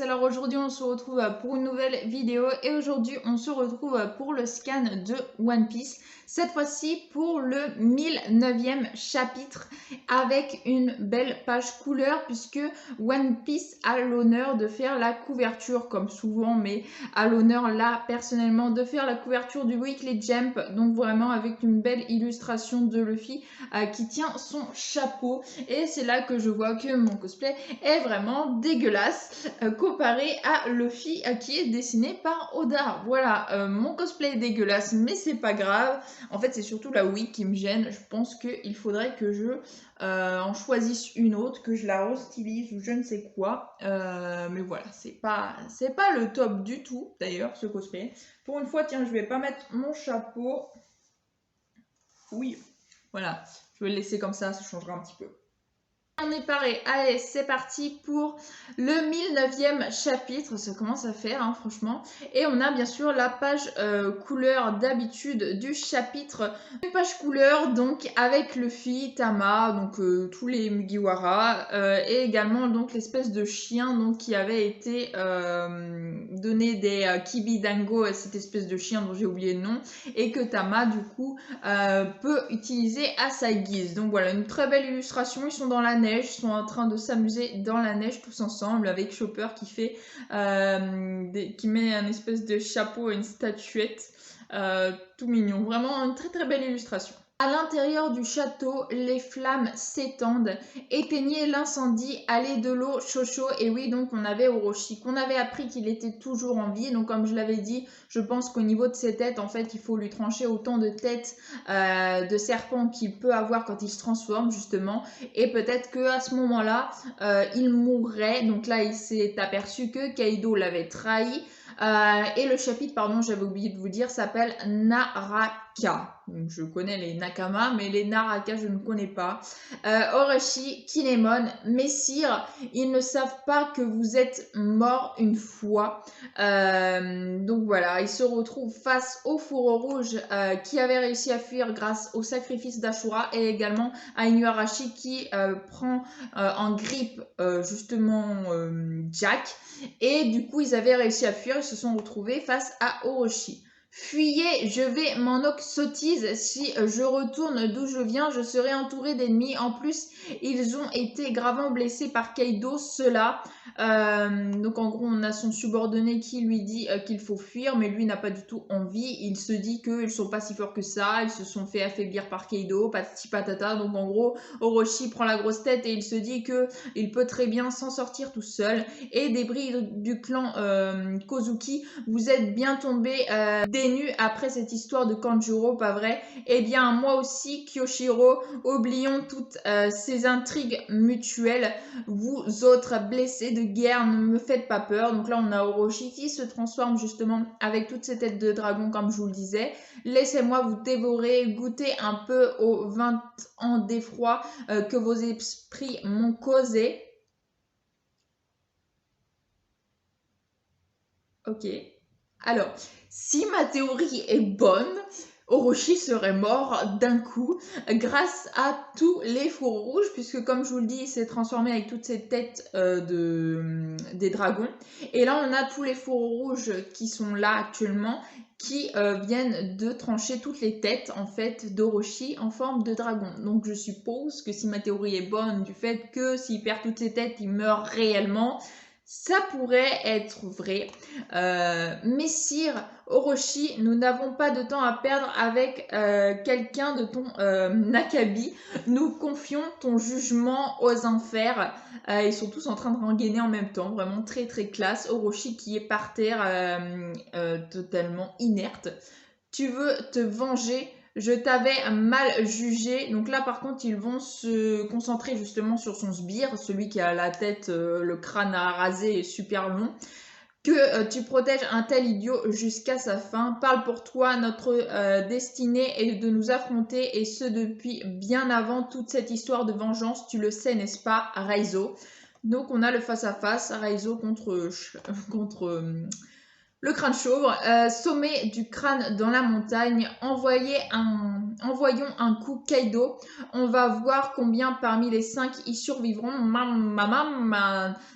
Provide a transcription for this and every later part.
Alors aujourd'hui on se retrouve pour une nouvelle vidéo et aujourd'hui on se retrouve pour le scan de One Piece. Cette fois-ci pour le 1009e chapitre avec une belle page couleur puisque One Piece a l'honneur de faire la couverture comme souvent, mais a l'honneur là personnellement de faire la couverture du Weekly Jump, donc vraiment avec une belle illustration de Luffy qui tient son chapeau. Et c'est là que je vois que mon cosplay est vraiment dégueulasse comparé à Luffy qui est dessiné par Oda. Voilà, mon cosplay est dégueulasse, mais c'est pas grave. En fait, c'est surtout la wig qui me gêne. Je pense qu'il faudrait que je en choisisse une autre, que je la restylise ou je ne sais quoi. Mais voilà, c'est pas le top du tout d'ailleurs ce cosplay. Pour une fois, tiens, je vais pas mettre mon chapeau. Oui, voilà, je vais le laisser comme ça changera un petit peu. On est paré, allez c'est parti pour le 1009e chapitre, ça commence à faire hein, franchement, et on a bien sûr la page couleur d'habitude du chapitre, une page couleur donc avec Luffy, Tama, donc tous les Mugiwara, et également donc l'espèce de chien donc qui avait été donné des Kibidango, cette espèce de chien dont j'ai oublié le nom, et que Tama du coup peut utiliser à sa guise. Donc voilà, une très belle illustration, ils sont dans la neige, ils sont en train de s'amuser dans la neige tous ensemble avec Chopper qui fait qui met un espèce de chapeau et une statuette tout mignon. Vraiment une très très belle illustration. À l'intérieur du château, les flammes s'étendent. Éteignez l'incendie, allez de l'eau, Shosho. Et oui, donc on avait Orochi, qu'on avait appris qu'il était toujours en vie. Donc comme je l'avais dit, je pense qu'au niveau de ses têtes, en fait, il faut lui trancher autant de têtes de serpent qu'il peut avoir quand il se transforme, justement. Et peut-être qu'à ce moment-là, il mourrait. Donc là, il s'est aperçu que Kaido l'avait trahi. Et le chapitre, pardon, j'avais oublié de vous dire, s'appelle Naraka. Donc, je connais les Nakama, mais les Naraka, je ne connais pas. Orochi, Kinemon, Messire, ils ne savent pas que vous êtes mort une fois. Donc voilà, ils se retrouvent face au fourreau rouge qui avait réussi à fuir grâce au sacrifice d'Ashura et également à Inuarashi qui prend en grippe justement Jack. Et du coup, ils avaient réussi à fuir, ils se sont retrouvés face à Orochi. Fuyez, je vais m'en sottise. Si je retourne d'où je viens, je serai entouré d'ennemis. En plus, ils ont été gravement blessés par Kaido, ceux-là. Donc en gros, on a son subordonné qui lui dit qu'il faut fuir, mais lui n'a pas du tout envie. Il se dit qu'ils sont pas si forts que ça, ils se sont fait affaiblir par Kaido, patati patata. Donc en gros, Orochi prend la grosse tête et il se dit que il peut très bien s'en sortir tout seul. Et débris du clan Kozuki, vous êtes bien tombés des nues après cette histoire de Kanjuro, pas vrai? Eh bien, moi aussi, Kyoshiro, oublions toutes ces intrigues mutuelles. Vous autres blessés de guerre, ne me faites pas peur. Donc là, on a Orochi qui se transforme justement avec toutes ces têtes de dragon, comme je vous le disais. Laissez-moi vous dévorer, goûter un peu aux 20 ans d'effroi que vos esprits m'ont causé. Ok. Alors, si ma théorie est bonne, Orochi serait mort d'un coup grâce à tous les fourreaux rouges, puisque comme je vous le dis, il s'est transformé avec toutes ces têtes des dragons. Et là, on a tous les fourreaux rouges qui sont là actuellement, qui viennent de trancher toutes les têtes en fait d'Orochi en forme de dragon. Donc je suppose que si ma théorie est bonne du fait que s'il perd toutes ses têtes, il meurt réellement, ça pourrait être vrai. Messire, Orochi, nous n'avons pas de temps à perdre avec quelqu'un de ton Nakabi. Nous confions ton jugement aux enfers. Ils sont tous en train de rengainer en même temps. Vraiment très très classe. Orochi qui est par terre totalement inerte. Tu veux te venger? Je t'avais mal jugé. Donc là, par contre, ils vont se concentrer justement sur son sbire, celui qui a la tête, le crâne à raser et super long. Que tu protèges un tel idiot jusqu'à sa fin. Parle pour toi, notre destinée est de nous affronter et ce depuis bien avant toute cette histoire de vengeance. Tu le sais, n'est-ce pas, Raizo? Donc on a le face-à-face, Raizo contre Le crâne chauve, sommet du crâne dans la montagne, envoyons un coup Kaido. On va voir combien parmi les 5 y survivront.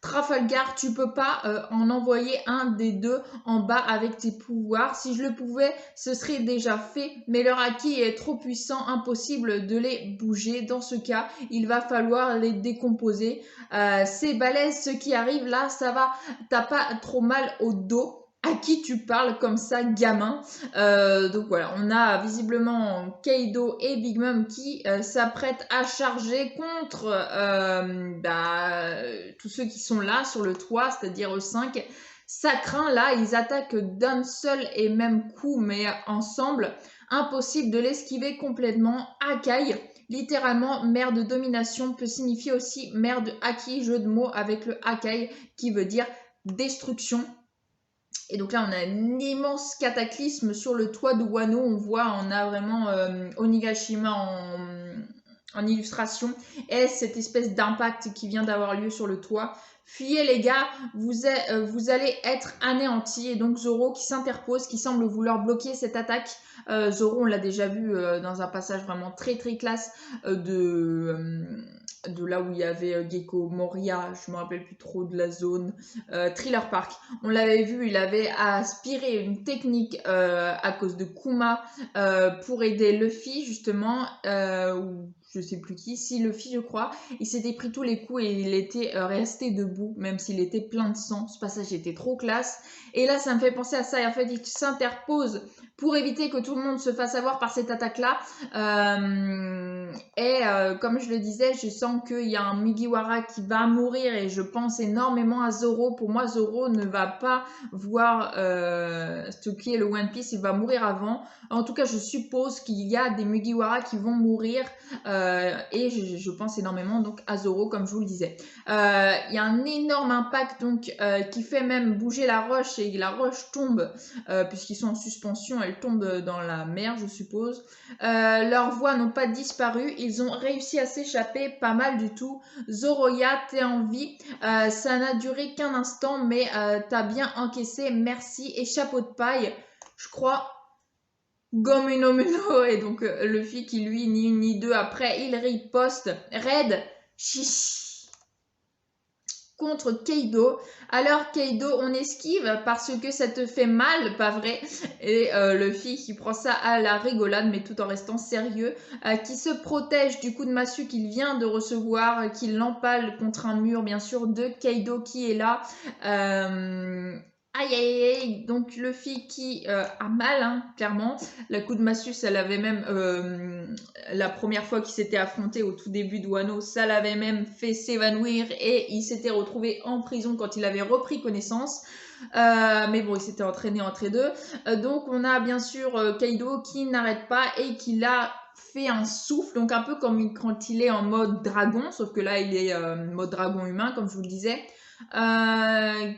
Trafalgar, tu peux pas en envoyer un des deux en bas avec tes pouvoirs. Si je le pouvais, ce serait déjà fait, mais leur haki est trop puissant, impossible de les bouger. Dans ce cas, il va falloir les décomposer. C'est balèze ce qui arrive là, ça va, t'as pas trop mal au dos. À qui tu parles comme ça, gamin? Donc voilà, on a visiblement Kaido et Big Mom qui s'apprêtent à charger contre tous ceux qui sont là sur le toit, c'est-à-dire eux 5. Ça craint là, ils attaquent d'un seul et même coup, mais ensemble. Impossible de l'esquiver complètement. Akai, littéralement mère de domination, peut signifier aussi mère de haki, jeu de mots avec le Akai qui veut dire destruction. Et donc là, on a un immense cataclysme sur le toit de Wano. On a vraiment Onigashima en illustration et cette espèce d'impact qui vient d'avoir lieu sur le toit. Fuyez les gars, vous allez être anéantis. Et donc Zoro qui s'interpose, qui semble vouloir bloquer cette attaque. Zoro, on l'a déjà vu dans un passage vraiment très très classe de là où il y avait Gecko Moria, je me rappelle plus trop de la zone, Thriller Park. On l'avait vu, il avait aspiré une technique à cause de Kuma pour aider Luffy justement, ou je sais plus qui, si Luffy je crois, il s'était pris tous les coups et il était resté debout, même s'il était plein de sang. Ce passage était trop classe. Et là, ça me fait penser à ça. Et en fait, il s'interpose pour éviter que tout le monde se fasse avoir par cette attaque-là. Comme je le disais, je sens qu'il y a un Mugiwara qui va mourir et je pense énormément à Zoro. Pour moi, Zoro ne va pas voir ce qui est le One Piece, il va mourir avant. En tout cas, je suppose qu'il y a des Mugiwara qui vont mourir et je pense énormément donc à Zoro, comme je vous le disais. Il y a un énorme impact donc qui fait même bouger la roche et la roche tombe puisqu'ils sont en suspension, elle tombe dans la mer, je suppose. Leurs voix n'ont pas disparu, ils ont réussi à s'échapper, pas mal du tout. Zoroya, t'es en vie, ça n'a duré qu'un instant, mais t'as bien encaissé, merci. Et chapeau de paille, je crois. Gomu no Muno, et donc Luffy qui lui, ni une ni deux, après il riposte. Raid, chichi contre Kaido. Alors Kaido, on esquive parce que ça te fait mal, pas vrai? Et Luffy qui prend ça à la rigolade, mais tout en restant sérieux, qui se protège du coup de massue qu'il vient de recevoir, qui l'empale contre un mur, bien sûr, de Kaido qui est là. Aïe aïe aïe, donc Luffy qui a mal, hein, clairement. La coup de massue, ça l'avait même, la première fois qu'il s'était affronté au tout début de Wano, ça l'avait même fait s'évanouir et il s'était retrouvé en prison quand il avait repris connaissance. Mais bon, il s'était entraîné entre les deux. Donc on a bien sûr Kaido qui n'arrête pas et qui l'a fait un souffle, donc un peu comme quand il est en mode dragon, sauf que là il est mode dragon humain, comme je vous le disais.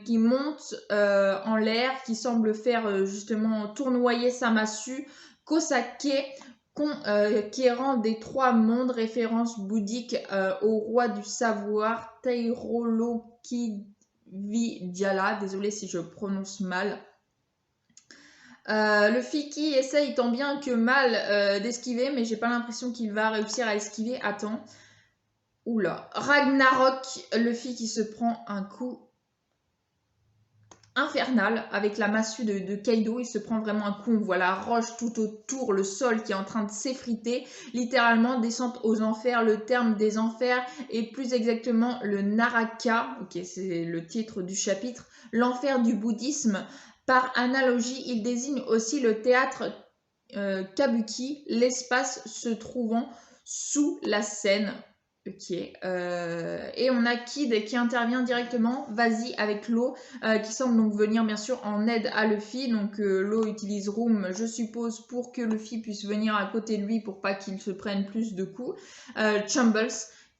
Qui monte en l'air, qui semble faire justement tournoyer sa massue. Kosake, qui rend des 3 mondes, référence bouddhique au roi du savoir, Tairolokividyala. Désolé si je prononce mal. Le Fiki essaye tant bien que mal d'esquiver, mais j'ai pas l'impression qu'il va réussir à esquiver. Attends. Oula, Ragnarok, Luffy qui se prend un coup infernal avec la massue de Kaido. Il se prend vraiment un coup, on voit la roche tout autour, le sol qui est en train de s'effriter, littéralement descente aux enfers. Le terme des enfers est plus exactement le Naraka, ok, c'est le titre du chapitre, l'enfer du bouddhisme. Par analogie, il désigne aussi le théâtre Kabuki, l'espace se trouvant sous la scène. Ok, et on a Kid qui intervient directement, vas-y, avec l'eau, qui semble donc venir bien sûr en aide à Luffy. Donc l'eau utilise Room, je suppose, pour que Luffy puisse venir à côté de lui pour pas qu'il se prenne plus de coups. Chumbles,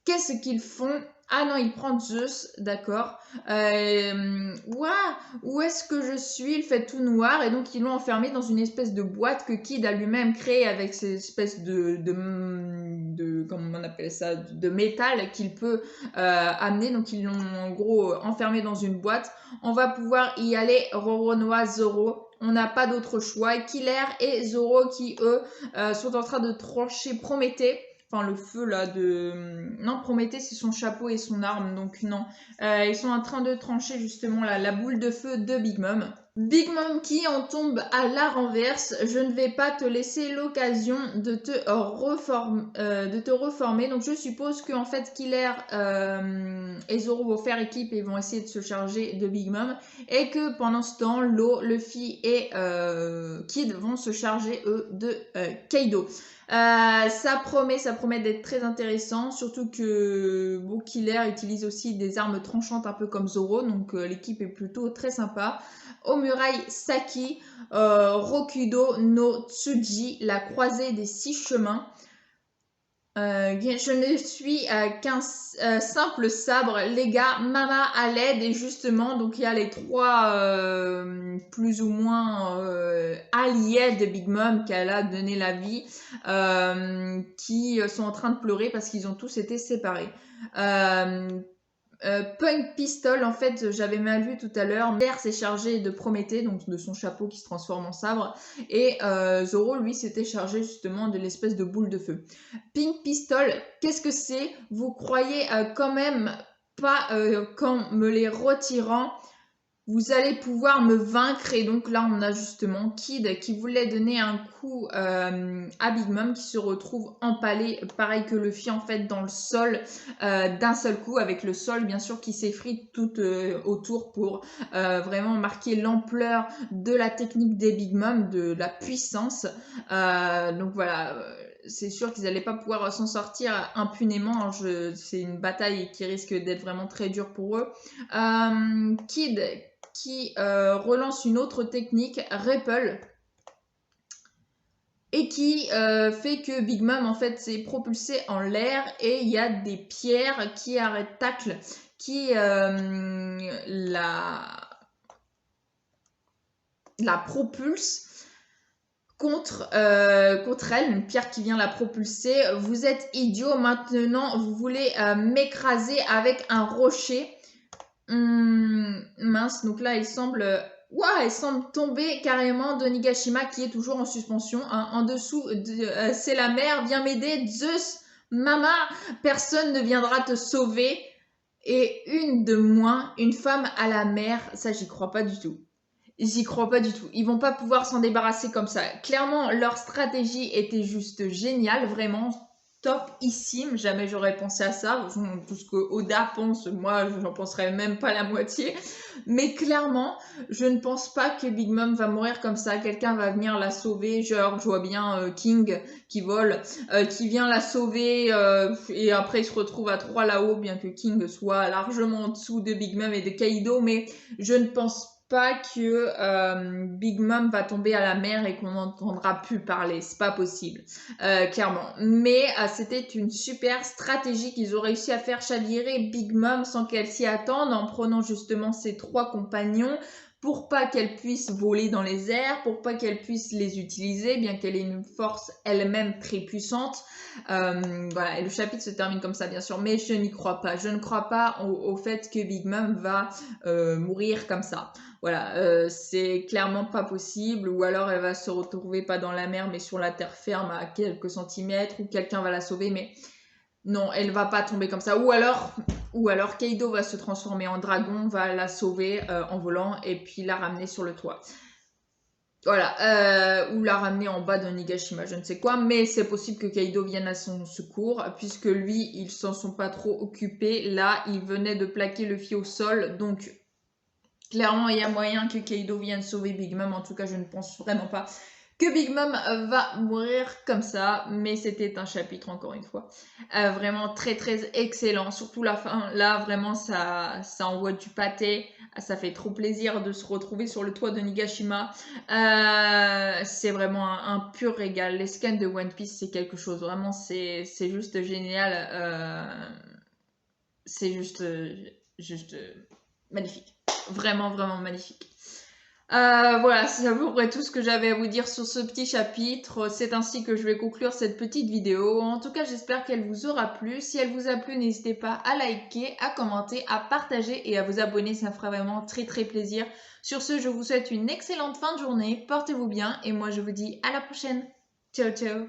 qu'est-ce qu'ils font? Ah non, il prend Zeus, d'accord. Ouah, où est-ce que je suis? Il fait tout noir et donc ils l'ont enfermé dans une espèce de boîte que Kid a lui-même créée avec ces espèces comment on appelle ça, de métal qu'il peut amener. Donc ils l'ont en gros enfermé dans une boîte. On va pouvoir y aller Roronoa, Zoro. On n'a pas d'autre choix. Killer et Zoro qui eux sont en train de trancher Prométhée. Enfin, le feu là de. Non, Prométhée, c'est son chapeau et son arme, donc non. Ils sont en train de trancher justement la boule de feu de Big Mom. Big Mom qui en tombe à la renverse. Je ne vais pas te laisser l'occasion de te reformer. Donc je suppose qu'en fait Killer et Zoro vont faire équipe et vont essayer de se charger de Big Mom. Et que pendant ce temps, Lo, Luffy et Kid vont se charger eux de Kaido. Ça promet d'être très intéressant, surtout que Killer utilise aussi des armes tranchantes un peu comme Zoro, donc l'équipe est plutôt très sympa. Omurai Saki, Rokudo no Tsuji, la croisée des 6 chemins. Je ne suis qu'un simple sabre, les gars, Mama à l'aide et justement donc il y a les trois plus ou moins alliés de Big Mom qu'elle a donné la vie qui sont en train de pleurer parce qu'ils ont tous été séparés. Punk Pistol, en fait, j'avais mal vu tout à l'heure. Mère s'est chargé de Prométhée, donc de son chapeau qui se transforme en sabre. Et Zoro, lui, s'était chargé justement de l'espèce de boule de feu. Pink Pistol, qu'est-ce que c'est? Vous croyez quand même pas qu'en me les retirant, vous allez pouvoir me vaincre. Et donc là, on a justement Kid qui voulait donner un coup à Big Mom qui se retrouve empalé, pareil que Luffy en fait, dans le sol d'un seul coup, avec le sol bien sûr qui s'effrite tout autour pour vraiment marquer l'ampleur de la technique des Big Mom, de la puissance. Donc voilà. C'est sûr qu'ils n'allaient pas pouvoir s'en sortir impunément. C'est une bataille qui risque d'être vraiment très dure pour eux. Kid qui relance une autre technique, Rappel, et qui fait que Big Mom en fait s'est propulsé en l'air et il y a des pierres qui arrêtent tacle, qui la propulse contre elle, une pierre qui vient la propulser. Vous êtes idiot, maintenant vous voulez m'écraser avec un rocher. Mince, donc là, il semble tomber carrément de Nigashima qui est toujours en suspension. Hein. En dessous, c'est la mer, viens m'aider, Zeus, Mama, personne ne viendra te sauver. Et une de moins, une femme à la mer, ça j'y crois pas du tout. J'y crois pas du tout. Ils vont pas pouvoir s'en débarrasser comme ça. Clairement, leur stratégie était juste géniale, vraiment topissime. Jamais j'aurais pensé à ça. Tout ce que Oda pense, moi, j'en penserais même pas la moitié. Mais clairement, je ne pense pas que Big Mom va mourir comme ça. Quelqu'un va venir la sauver. Genre, je vois bien King qui vole, qui vient la sauver. Et après, il se retrouve à 3 là-haut, bien que King soit largement en dessous de Big Mom et de Kaido. Mais je ne pense pas que Big Mom va tomber à la mer et qu'on n'entendra plus parler. C'est pas possible, clairement. Mais c'était une super stratégie qu'ils ont réussi à faire chavirer Big Mom sans qu'elle s'y attende en prenant justement ses 3 compagnons pour pas qu'elle puisse voler dans les airs, pour pas qu'elle puisse les utiliser, bien qu'elle ait une force elle-même très puissante. Voilà, et le chapitre se termine comme ça, bien sûr, mais je n'y crois pas. Je ne crois pas au fait que Big Mom va mourir comme ça. Voilà, c'est clairement pas possible, ou alors elle va se retrouver pas dans la mer, mais sur la terre ferme à quelques centimètres, ou quelqu'un va la sauver, mais non, elle va pas tomber comme ça. Ou alors Kaido va se transformer en dragon, va la sauver en volant, et puis la ramener sur le toit. Voilà, ou la ramener en bas d'un Nigashima, je ne sais quoi, mais c'est possible que Kaido vienne à son secours, puisque lui, ils s'en sont pas trop occupés. Là, il venait de plaquer Luffy au sol, donc clairement, il y a moyen que Kaido vienne sauver Big Mom. En tout cas, je ne pense vraiment pas que Big Mom va mourir comme ça. Mais c'était un chapitre, encore une fois, vraiment très très excellent. Surtout la fin, là, vraiment, ça envoie du pâté. Ça fait trop plaisir de se retrouver sur le toit de Nigashima. C'est vraiment un pur régal. Les scans de One Piece, c'est quelque chose. Vraiment, c'est juste génial. c'est juste magnifique. Vraiment, vraiment magnifique. Voilà, c'est à peu près tout ce que j'avais à vous dire sur ce petit chapitre. C'est ainsi que je vais conclure cette petite vidéo. En tout cas, j'espère qu'elle vous aura plu. Si elle vous a plu, n'hésitez pas à liker, à commenter, à partager et à vous abonner. Ça me fera vraiment très très plaisir. Sur ce, je vous souhaite une excellente fin de journée. Portez-vous bien et moi je vous dis à la prochaine. Ciao ciao.